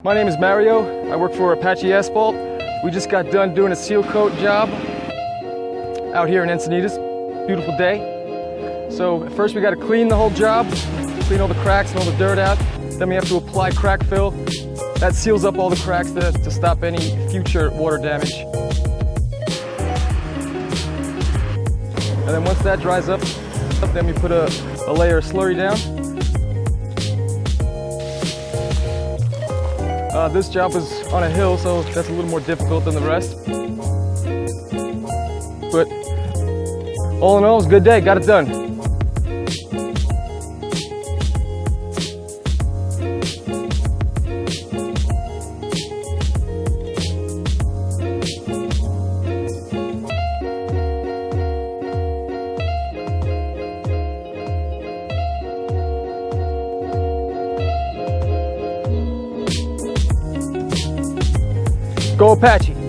My name is Mario. I work for Apache Asphalt. We just got done doing a seal coat job out here in Encinitas. Beautiful day. So first we got to clean the whole job, clean all the cracks and all the dirt out. Then we have to apply crack fill. That seals up all the cracks to stop any future water damage. And then once that dries up, then we put a layer of slurry down. This job was on a hill, so that's a little more difficult than the rest. But all in all, it was a good day. Got it done. Go Apache!